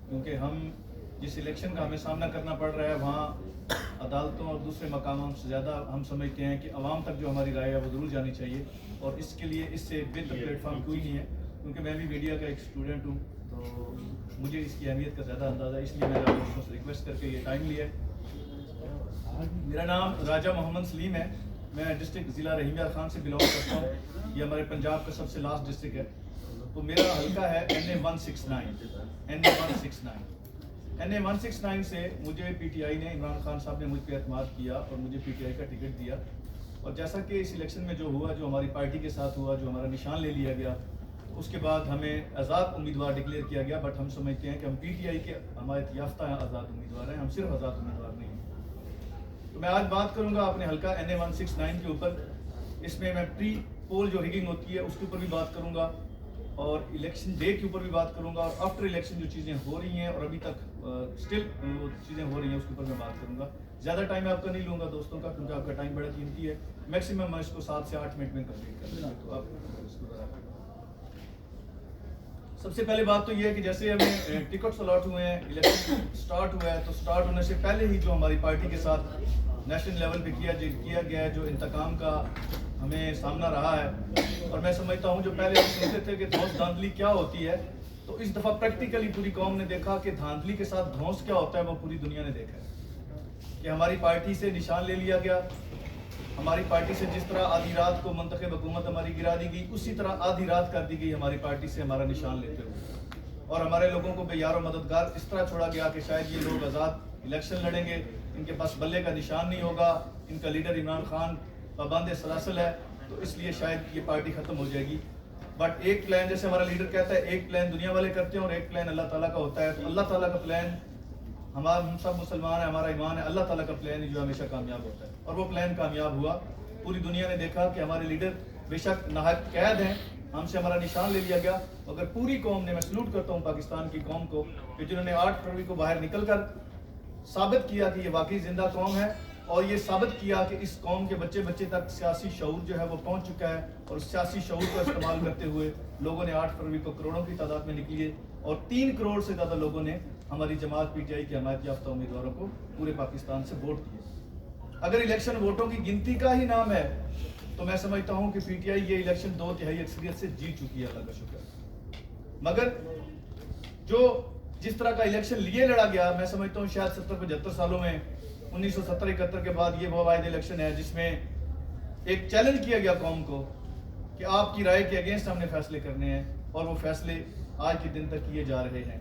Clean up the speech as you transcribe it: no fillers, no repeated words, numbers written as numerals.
کیونکہ ہم جس الیکشن کا ہمیں سامنا کرنا پڑ رہا ہے وہاں عدالتوں اور دوسرے مقاموں سے زیادہ ہم سمجھتے ہیں کہ عوام تک جو ہماری رائے ہے وہ ضرور جانی چاہیے، اور اس کے لیے اس سے بہتر پلیٹ فارم کوئی نہیں ہے، کیونکہ میں بھی میڈیا کا ایک اسٹوڈنٹ ہوں تو مجھے اس کی اہمیت کا زیادہ اندازہ ہے، اس لیے میں آپ دوستوں سے ریکویسٹ کر کے یہ ٹائم لیا ہے۔ میرا نام راجہ محمد سلیم ہے، میں ڈسٹرکٹ ضلع رحیم یار خان سے بلانگ کرتا ہوں، یہ ہمارے پنجاب کا سب سے لاسٹ ڈسٹرکٹ ہے۔ تو میرا حلقہ ہے NA169 سے مجھے پی ٹی آئی نے، عمران خان صاحب نے مجھ پہ اعتماد کیا اور مجھے پی ٹی آئی کا ٹکٹ دیا، اور جیسا کہ اس الیکشن میں جو ہوا، جو ہماری پارٹی کے ساتھ ہوا، جو ہمارا نشان لے لیا گیا، اس کے بعد ہمیں آزاد امیدوار ڈکلیئر کیا گیا، بٹ ہم سمجھتے ہیں کہ ہم پی ٹی آئی کے حمایت یافتہ آزاد امیدوار ہیں، ہم صرف آزاد امیدوار نہیں ہیں۔ تو میں آج بات کروں گا اپنے حلقہ NA169 کے اوپر، اس میں پری پول جو ریگنگ ہوتی ہے اس کے اوپر بھی بات کروں گا، اور الیکشن ڈے کے اوپر بھی بات کروں گا، اور آفٹر الیکشن جو چیزیں ہو رہی ہیں اور ابھی تک سٹل وہ چیزیں ہو رہی ہیں اس کے اوپر میں بات کروں گا۔ زیادہ ٹائم آپ کا نہیں لوں گا دوستوں کا، کیونکہ آپ کا ٹائم بڑا قیمتی ہے، میکسیمم میں اس کو 7 سے 8 منٹ میں کمپلیٹ کر دوں گا، تو آپ اس کو ذرا۔ سب سے پہلے بات تو یہ ہے کہ جیسے ہمیں ٹکٹس الاٹ ہوئے ہیں، الیکشن سٹارٹ ہوا ہے، تو سٹارٹ ہونے سے پہلے ہی جو ہماری پارٹی کے ساتھ نیشنل لیول پہ کیا گیا ہے جو انتقام کا ہمیں سامنا رہا ہے، اور میں سمجھتا ہوں جو پہلے ہم سنتے تھے کہ دھونس دھاندلی کیا ہوتی ہے، تو اس دفعہ پریکٹیکلی پوری قوم نے دیکھا کہ دھاندلی کے ساتھ دھونس کیا ہوتا ہے، وہ پوری دنیا نے دیکھا ہے کہ ہماری پارٹی سے نشان لے لیا گیا، ہماری پارٹی سے جس طرح آدھی رات کو منتخب حکومت ہماری گرا دی گئی، اسی طرح آدھی رات کر دی گئی ہماری پارٹی سے ہمارا نشان لیتے ہوئے، اور ہمارے لوگوں کو بے یار و مددگار اس طرح چھوڑا گیا کہ شاید یہ لوگ آزاد الیکشن لڑیں گے، ان کے پاس بلے کا نشان نہیں ہوگا، ان کا لیڈر عمران خان پابند سلاسل ہے، تو اس لیے شاید یہ پارٹی ختم ہو جائے گی۔ بٹ ایک پلان، جیسے ہمارا لیڈر کہتا ہے، ایک پلان دنیا والے کرتے ہیں اور ایک پلان اللہ تعالیٰ کا ہوتا ہے، تو اللہ تعالیٰ کا پلان، ہم سب مسلمان ہیں، ہمارا ایمان ہے، اللہ تعالیٰ کا پلان ہی جو ہمیشہ کامیاب ہوتا ہے، اور وہ پلان کامیاب ہوا۔ پوری دنیا نے دیکھا کہ ہمارے لیڈر بے شک نہایت قید ہیں، ہم سے ہمارا نشان لے لیا گیا، مگر پوری قوم نے، میں سلوٹ کرتا ہوں پاکستان کی قوم کو کہ جنہوں نے 8 فروری کو باہر نکل کر ثابت کیا کہ یہ واقعی زندہ قوم ہے، اور یہ ثابت کیا کہ اس قوم کے بچے بچے تک سیاسی شعور جو ہے وہ پہنچ چکا ہے، اور سیاسی شعور کو استعمال کرتے ہوئے لوگوں نے 8 فروری کو کروڑوں کی تعداد میں نکلی، اور 3 کروڑ سے زیادہ لوگوں نے ہماری جماعت پی ٹی آئی کے حمایت یافتہ امیدواروں کو پورے پاکستان سے ووٹ دیے۔ اگر الیکشن ووٹوں کی گنتی کا ہی نام ہے تو میں سمجھتا ہوں کہ پی ٹی آئی یہ الیکشن 2/3 اکثریت سے جیت چکی ہے، اللہ کا شکر۔ مگر جو جس طرح کا الیکشن لیے لڑا گیا، میں سمجھتا ہوں شاید 70-75 سالوں میں 1970-71 کے بعد یہ وہ واحد الیکشن ہے جس میں ایک چیلنج کیا گیا قوم کو کہ آپ کی رائے کے اگینسٹ ہم نے فیصلے کرنے ہیں، اور وہ فیصلے آج کے دن تک کیے جا رہے ہیں۔